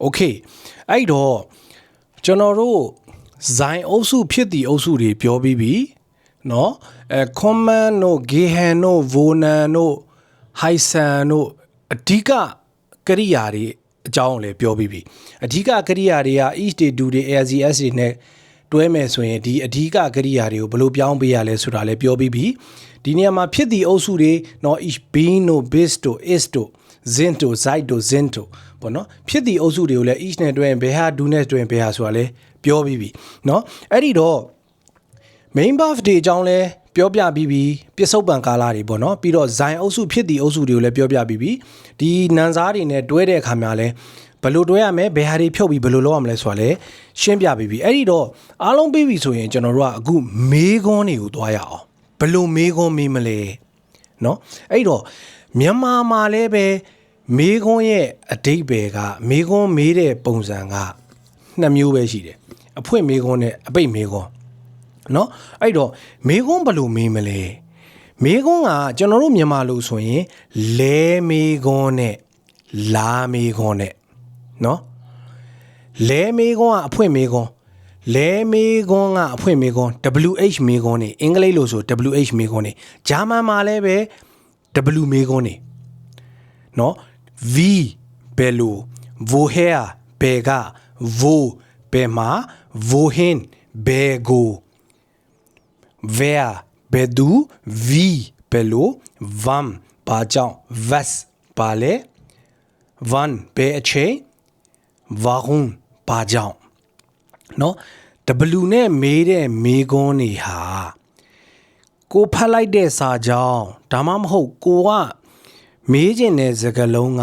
Okay အဲ့တော့ကျွန်တော်တို့ဇိုင်းအုပ်စုဖြစ်သည့်အုပ်စုတွေပြောပြီးပြီเนาะcommand တို့ gehan တို့ vonan တို့ hysan တို့အဓိကကရိယာတွေအကြောင်းလည်းပြောပြီးပြီအဓိကကရိယာတွေက each day do တွေ asတွေနဲ့တွဲမယ်ဆိုရင်ဒီအဓိကကရိယာတွေကိုဘယ်လိုပြောင်းပေးရလဲဆိုတာလည်းပြောပြီးပြီဒီနေရာမှာဖြစ်သည့်အုပ်စုတွေเนาะ each being တို့ bis တို့ is တို့ zin တို့ zeit တို့ zin တို့ပေါ့နော်ဖြစ်သည့်အုပ်စုတွေကိုလည်း each နဲ့တွဲရင်ဘယ်ဟာ do နဲ့တွဲရင်ဘယ်ဟာဆိုတာလည်းပြောပြီးပြီเนาะအဲ့ဒီတော့ main buff တွေအကြောင်းလဲပြောပြပြီးပြီပြစ္ဆုတ်ပံကာလတွေပေါ့နော်ပြီးတော့ဇိုင်းအုပ်စုဖြစ်သည့်အုပ်စုတွေကိုလည်းပြောပြပြီးပြီဒီနန်စားတွေနဲ့တွဲတဲ့အခါမှာလဲဘယ်လိုတွဲရမလဲဘယ်ဟာတွေဖြုတ်ပြီးဘယ်လိုလုပ်ရမလဲဆိုတာလဲရှင်းပြပြီးပြီအဲ့ဒီတော့အားလုံးပြီးပြီဆိုရင်ကျွန်တော်တို့ကအခုမေးခွန်းတွေကိုတွားရအောင်ဘယ်လိုမေးခွန်းမေးမလဲเนาะအဲ့တော့မြန်မာမှာလည်းပဲမေးခွန်းရဲ့အဓိပ္ပာယ်ကမေးခွန်းမေးတဲ့ပုံစံကနှစ်မျိုးပဲရှိတယ်အဖွင့်မေးခွန်းနဲ့အပိတ်မေးခွန်းเนาะအဲ့တော့မေးခွန်းဘယ်လိုမေးမလဲမေးခွန်းကကျွန်တော်တို့မြန်မာလိုဆိုရင်လဲမေးခွန်းနဲ့လာမေးခွန်းနဲ့เนาะလဲမေးခွန်းကအဖွင့်မေးခွန်းလဲမေးခွန်းကအဖွင့်မေးခွန်း WH မေးခွန်းနေအင်္ဂလိပ်လိုဆို WH မေးခွန်းနေဂျာမန်မှာလည်းပဲ W မေးခွန်းနေเนาะV ဘယ်လို woher ဘယ်က wo ဘယ်မှာ wohin ဘယ်ကို wer ဘယ်သူ wie ဘယ်လို wann ဘာကြောင့် was ဘာလဲ wann ဘယ်အချိန် warum ဘာကြောင့်เนาะ W နဲ့မေးတဲ့မေးခွန်းတွေဟာကိုဖတ်လိုက်တဲ့စာကြောင်းဒါမှမဟုတ်ကိုကမေးခြင်းတဲ့စကားလုံးက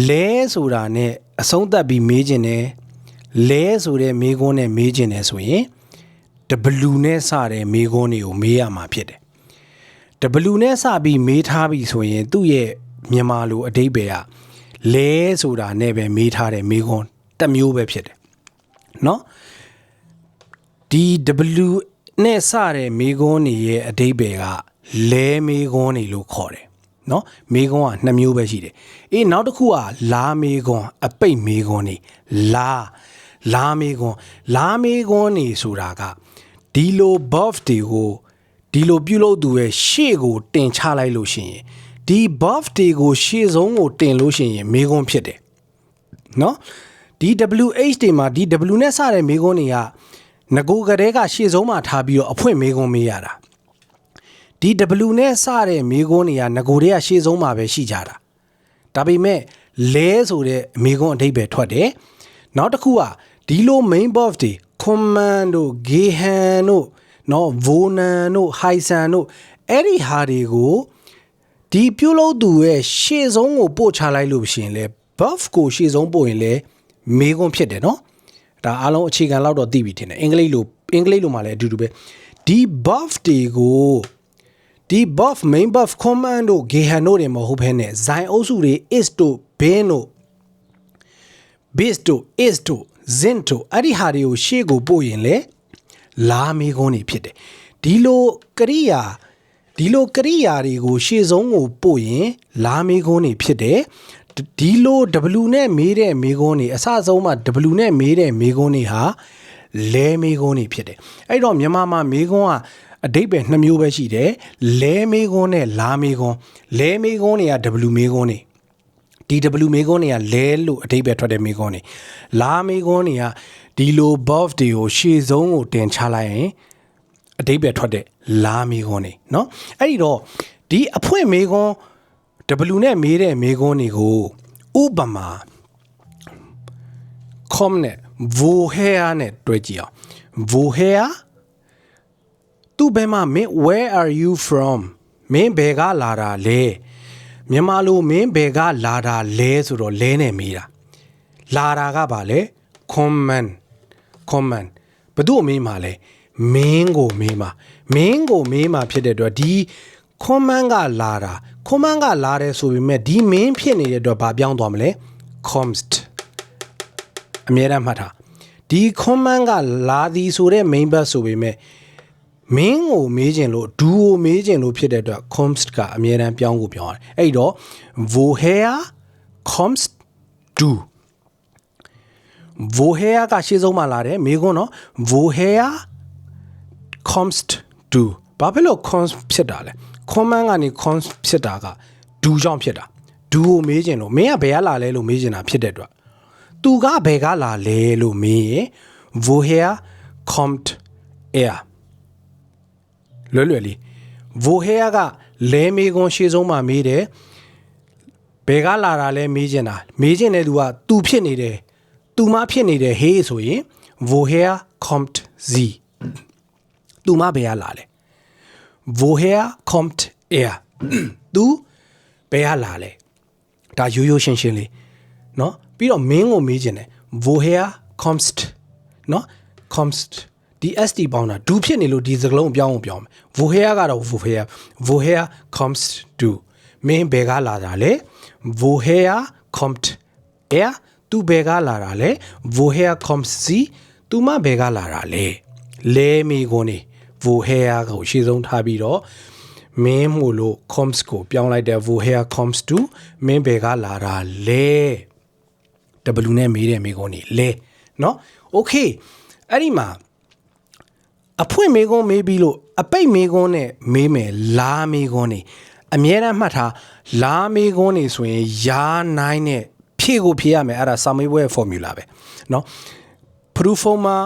လဲဆိုတာနဲ့အဆုံးသတ်ပြီးမေးခြင်းနဲ့လဲဆိုတဲ့မေးခွန်းနဲ့မေးခြင်းနဲ့ဆိုရင် W နဲ့စတဲ့မေးခွန်းတွေကိုမေးရမှာဖြစ်တယ် W နဲ့စပြီးမေးထားပြီဆိုရင်သူ့ရဲ့မြန်မာလိုအဓိပ္ပာယ်ကလဲဆိုတာနဲ့ပဲမေးထားတဲ့မေးခွန်းတစ်မျိုးပဲဖြစ်တယ်เนาะဒီ W နဲ့စတဲ့မေးခွန်းတွေရဲ့အဓိပ္ပာယ်ကလဲမေးခွန်းတွေလို့ခေါ်တယ်เนาะမေးခွန်းကနှစ်မျိုးပဲရှိတယ်အေးနောက်တစ်ခုကလာမေးခွန်းအပိတ်မေးခွန်းနေလာမေးခွန်းနေဆိုတာကဒီလို buff တွေကိုဒီလိုပြုလုပ်သူရဲ့ရှေ့ကိုတင်ချလိုက်လို့ရှိရင်ဒီ buff တွေကိုရှေ့ဆုံးကိုတင်လို့ရှိရင်မေးခွန်းဖြစ်တယ်เนาะဒီ WH တွေမှာဒီ W နဲ့စတဲ့မေးခွန်းတွေကငကိုကလေးကရှေ့ဆုံးမှာထားပြီးတော့အဖွင့်မေးခွန်းမေးရတာဒီ W နဲ့စတဲ့မေးခွန်းတွေကငကိုတွေကရှေ့ဆုံးမှာပဲရှိကြတာဒါပေမဲ့လဲဆိုတဲ့မေးခွန်းအဓိပ္ပာယ်ထွက်တယ်နောက်တစ်ခုကဒီလို main buff တွေ command တို့ gehan တို့နော် vonan တို့ hysan တို့အဲ့ဒီဟာတွေကိုဒီပြုလုပ်သူရဲ့ရှေ့ဆုံးကိုပို့ချလိုက်လို့ရှိရင်လေ buff ကိုရှေ့ဆုံးပို့ရင်လေမေးခွန်းဖြစ်တယ်နော်ဒါအားလုံးအခြေခံလောက်တော့သိပြီထင်တယ်အင်္ဂလိပ်လိုမှလည်းအတူတူပဲဒီ buff တွေကိုဒီ buff main buff command တို့ gehan တို့တွေမဟုတ်ဘဲနဲ့ဇိုင်းအုပ်စုတွေ is တို့ bin တို့ bis တို့ is တို့ zin တို့အဲ့ဒီဟာတွေကိုရှေ့ကိုပို့ရင်လေလာမေးခွန်းတွေဖြစ်တယ်ဒီလိုကရိယာတွေကိုရှေ့ဆုံးကိုပို့ရင်လာမေးခွန်းတွေဖြစ်တယ်ဒီလို W နဲ့မေးတဲ့မေးခွန်းတွေအစဆုံးမှာ W နဲ့မေးတဲ့မေးခွန်းတွေဟာလဲမေးခွန်းတွေဖြစ်တယ်အဲ့တော့မြန်မာမှာမေးခွန်းကအဓိပ္ပာယ်နှစ်မျိုးပဲရှိတယ်လဲမေးခွန်းနဲ့လာမေးခွန်းလဲမေးခွန်းတွေက W မေးခွန်းတွေဒီ W မေးခွန်းတွေကလဲလို့အဓိပ္ပာယ်ထွက်တဲ့မေးခွန်းတွေလာမေးခွန်းတွေကဒီလို buff တွေကိုရှေ့ဆုံးကိုတင်ချလိုက်ရင်အဓိပ္ပာယ်ထွက်တဲ့လာမေးခွန်းတွေเนาะအဲ့ဒီတော့ဒီအဖွင့်မေးခွန်း W နဲ့မေးတဲ့မေးခွန်းတွေကိုဥပမာ com နဲ့ woher နဲ့တွဲကြည့်အောင် woher သူဘယ်မှာမင်း where are you from မင်းဘယ်ကလာတာလဲမြန်မာလိုမင်းဘယ်ကလာတာလဲဆိုတော့လဲနဲ့မေးတာလာတာကဘာလဲ command ဘယ်သူ့မေးမှာလဲမင်းကိုမေးမှာဖြစ်တဲ့အတွက်ဒီ command ကလာတယ်ဆိုပေမဲ့ဒီမင်းဖြစ်နေတဲ့အတွက်ဘာပြောင်းသွားမလဲ const အမြဲတမ်းမှတ်ထားဒီ command ကလာသည်ဆိုတဲ့ main verb ဆိုပေမဲ့မင်းကိုမေးခြင်းလို့ do ကိုမေးခြင်းလို့ဖြစ်တဲ့အတွက် const ကအမြဲတမ်းပြောင်းရတယ်အဲ့တော့ woher comes do woher ကရှေ့ဆုံးမှာလာတယ်မေကွန်းနော် woher comes to ဘာဖြစ်လို့ comes ဖြစ်တာလဲ command ကနေ comes ဖြစ်တာက do ကြောင့်ဖြစ်တာ do ကိုမေးခြင်းလို့မင်းကဘယ်ကလာလဲလို့မေးခြင်းတာဖြစ်တဲ့အတွက်သူကဘယ်ကလာလဲလို့မေးရင် woher comes er လွယ်လေး woher ကလဲမေကွန်းရှေ့ဆုံးမှာမေးတယ်ဘယ်ကလာတာလဲမေးခြင်းတာမေးခြင်းတဲ့သူကသူဖြစ်နေတယ်သူမဖြစ်နေတယ် hey ဆိုရင် woher kommt sie သူမဘယ်ကလာလဲ woher kommt er သူဘယ်ကလာလဲဒါရိုးရိုးရှင်းရှင်းလေးเนาะပြီးတော့မင်းကိုမေးခြင်းတယ် woher kommst เนาะ kommst ဒီ st ပေါင်းတာ do ဖြစ်နေလို့ဒီစကားလုံးပြောင်းမယ် woher ကတော့ woher kommst du မင်းဘယ်ကလာတာလဲ woher kommt er သူဘယ်ကလာတာလဲ woher kommt sie သူမဘယ်ကလာတာလဲလဲမိကုန်နေ woher ကိုရှေ့ဆုံးထားပြီးတော့မင်းမို့လို့ comes ကိုပြောင်းလိုက်တဲ့ woher comes to မင်းဘယ်ကလာတာလဲ w နဲ့မေးတဲ့မိကုန်နေလဲเนาะ okay အဲ့ဒီမှာအဖွင့်မိကုန်မေးပြီးလို့အပိတ်မိကုန်နဲ့မေးမယ်လာမိကုန်နေအမြဲတမ်းမှတ်ထားလာမေကွန်းနေဆိုရင်ယာနိုင်နဲ့ဖြည့်ကိုဖြည့်ရမယ်အဲ့ဒါစာမေးပွဲ formula ပဲเนาะ proof form မှာ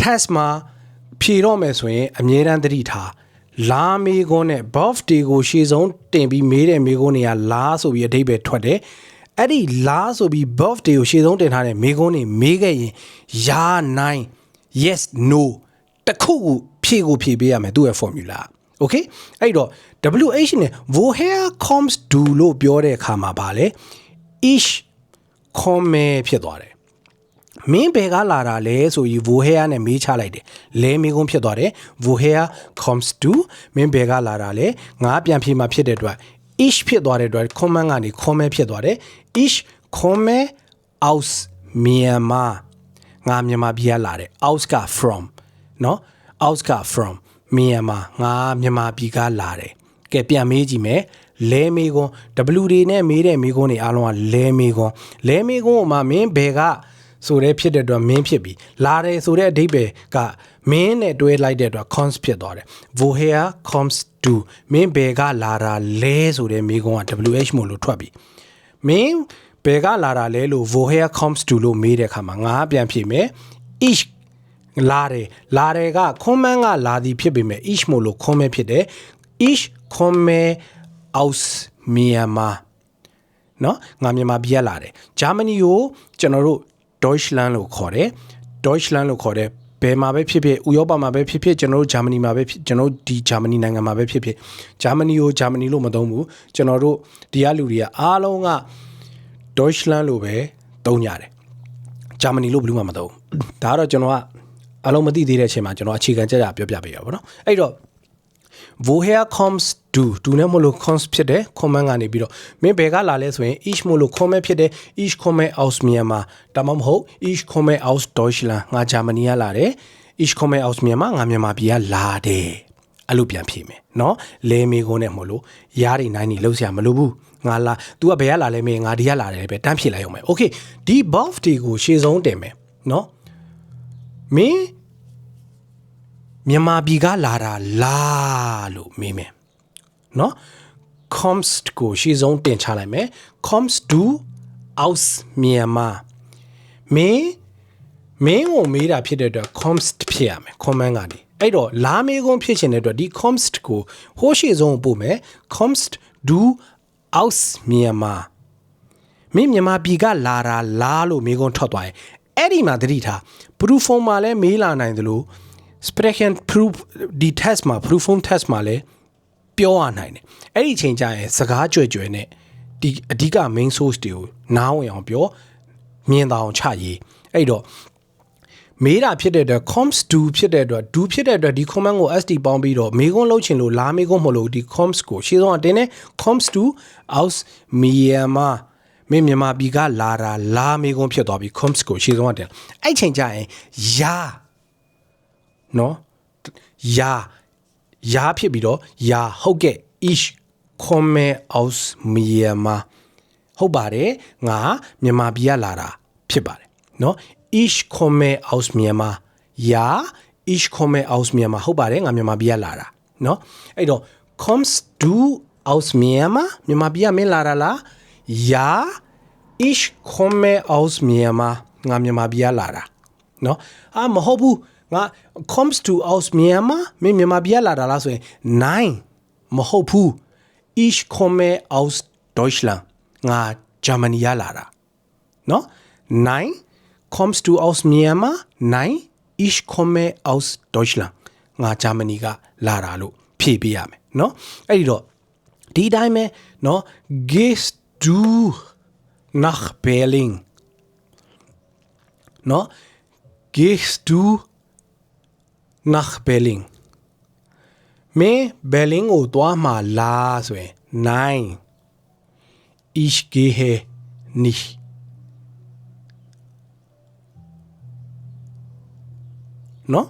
test မှာဖြည့်တော့မယ်ဆိုရင်အမြဲတမ်းသတိထားလာမေကွန်းနဲ့ birthday ကိုရှေ့ဆုံးတင်ပြီးမေးတဲ့မေကွန်းတွေကလာဆိုပြီးအဓိပ္ပာယ်ထွက်တယ်အဲ့ဒီလာဆိုပြီး birthday ကိုရှေ့ဆုံးတင်ထားတဲ့မေကွန်းတွေမေးခဲ့ရင်ယာနိုင် yes no တခုခုဖြည့်ကိုဖြည့်ပေးရမယ်သူ့ရဲ့ formula okay အဲ့တော့ wh နဲ့ woher comes do လို့ပြောတဲ့အခါမှာပါလေ ich komme ဖြစ်သွားတယ်မင်းဘယ်ကလာတာလဲဆိုပြီး woher နဲ့မေးချလိုက်တယ်လဲမေးခွန်းဖြစ်သွားတယ် woher comes do မင်းဘယ်ကလာတာလဲငါပြန်ဖြေမှာဖြစ်တဲ့အတွက် ich ဖြစ်သွားတဲ့အတွက် command ကနေ komme ဖြစ်သွားတယ် ich komme aus Myanmar ငါမြန်မာပြည်ကလာတယ် aus က from เนาะ aus က from Myanmar ငါမြန်မာပြည်ကလာတယ်ကဲပြန်မေးကြည့်မယ်လဲမေးကွန်း W တွေနဲ့မေးတဲ့မေးခွန်းတွေအားလုံးကလဲမေးကွန်းလဲမေးကွန်းမှာမင်းဘယ်ကဆိုတဲ့ဖြစ်တဲ့အတွက်မင်းဖြစ်ပြီလာတယ်ဆိုတဲ့အဓိပ္ပာယ်ကမင်းနဲ့တွဲလိုက်တဲ့အတွက် comes ဖြစ်သွားတယ် woher comes to မင်းဘယ်ကလာတာလဲဆိုတဲ့မေးခွန်းက WH မို့လို့ထွက်ပြီမင်းဘယ်ကလာတာလဲလို့ woher comes to လို့မေးတဲ့အခါမှာငါပြန်ဖြေမယ် ichလာတယ်က command ကလာသည်ဖြစ်ပေမဲ့ ich မို့လို့ komme ဖြစ်တယ် ich komme aus Myanmar เนาะငါမြန်မာပြည်ကလာတယ် Germany ကိုကျွန်တော်တို့ Deutschland လို့ခေါ်တယ် Deutschland လို့ခေါ်တယ်ဘယ်မှာပဲဖြစ်ဖြစ်ဥရောပမှာပဲဖြစ်ဖြစ်ကျွန်တော်တို့ Germany မှာပဲဖြစ်ကျွန်တော်ဒီ Germany နိုင်ငံမှာပဲဖြစ်ဖြစ် Germany ကို Germany လို့မသုံးဘူးကျွန်တော်တို့ဒီကလူတွေကအားလုံးက Deutschland လို့ပဲသုံးကြတယ် Germany လို့ဘယ်လို့မှမသုံးဒါကတော့ကျွန်တော်ကအလုံးမသိသေးတဲ့အချိန်မှာကျွန်တော်အခြေခံချက်ပြောပြပေးရပါတော့အဲ့တော့ woher comes do နဲ့မလို့ comes ဖြစ်တယ် command ကနေပြီးတော့မင်းဘယ်ကလာလဲဆိုရင် ich မလို့ komme ဖြစ်တယ် ich komme aus Myanmar ဒါမှမဟုတ် ich komme aus Deutschland ငါဂျာမနီကလာတယ် ich komme aus Myanmar ငါမြန်မာပြည်ကလာတယ်အဲ့လိုပြန်ဖြေမယ်เนาะလဲမေကုန်းနဲ့မလို့ရားတွေနိုင်နေလောက်ဆရာမလိုဘူးငါလာ तू ကဘယ်ကလာလဲမေးငါဒီကလာတယ်ပဲတန်းဖြေလိုက်အောင်မယ် okay ဒီ birthday ကိုရှေ့ဆုံးတင်မယ်เนาะမင်းမြန်မာပြည်ကလာတာလားလို့မေးမယ်เนาะ comes ကိုရှေ့ဆုံးတင်ချလိုက်မယ် comes to aus Myanmar မင်းကိုမေးတာဖြစ်တဲ့အတွက် comes ဖြစ်ရမယ် command ကနေအဲ့တော့လာမေးခွန်းဖြစ်ချင်တဲ့အတွက်ဒီ comes ကိုဟိုးရှေ့ဆုံးပို့မယ် comes to aus Myanmar မင်းမြန်မာပြည်ကလာတာလားလို့မေးခွန်းထွက်သွားရင်အဲ့ဒီမှာသတိထား proof form မှာလည်းမေးလာနိုင်သလို sprechen proof ဒီ test မှာ proof form test မှာလည်းပြောရနိုင်တယ်အဲ့ဒီအချိန်ကျရင်စကားကြွယ်နဲ့ဒီအဓိက main source တွေကိုနားဝင်အောင်ပြောမြင်သာအောင်ချရေးအဲ့တော့မေးတာဖြစ်တဲ့အတွက် comes to ဖြစ်တဲ့အတွက် do ဖြစ်တဲ့အတွက်ဒီ command ကို st ပေါင်းပြီးတော့မေးခွန်းလုပ်ချင်လို့လာမေးခွန်းမလို့ဒီ comes ကိုရှင်းဆုံးအတင်းနဲ့ comes to aus Myanmar မင်းမြန်မာပြည်ကလာတာလာမေးခွန်းဖြစ်သွားပြီ comes ကိုရှင်းဆုံးအတင်းအဲ့ချိန်ကျရင်ယာနော်ယာဖြစ်ပြီးတော့ယာဟုတ်ကဲ့ ich komme aus Myanmar ဟုတ်ပါတယ်ငါမြန်မာပြည်ကလာတာဖြစ်ပါတယ်နော် ich komme aus Myanmar ja ich komme aus Myanmar ဟုတ်ပါတယ်ငါမြန်မာပြည်ကလာတာเนาะအဲ့တော့ kommst du aus Myanmar မြန်မာပြည်ကမင်းလာတာလား ja ich komme aus Myanmar ငါမြန်မာပြည်ကလာတာเนาะမဟုတ်ဘူးငါ kommst du aus Myanmar မင်းမြန်မာပြည်ကလာတာလားဆိုရင် nein မဟုတ်ဘူး ich komme aus Deutschland ငါဂျာမနီကလာတာเนาะ nein kommst du aus Myanmar nein ich komme aus Deutschland ငါဂျာမနီကလာတာလို့ဖြေပေးရမယ်เนาะအဲ့ဒီတော့ဒီတိုင်းပဲเนาะ gehst du nach Berlin เนาะ gehst du nach Berlin မင်း Berlin ကိုသွားမှာလားဆိုရင် nein ich gehe nicht เนาะ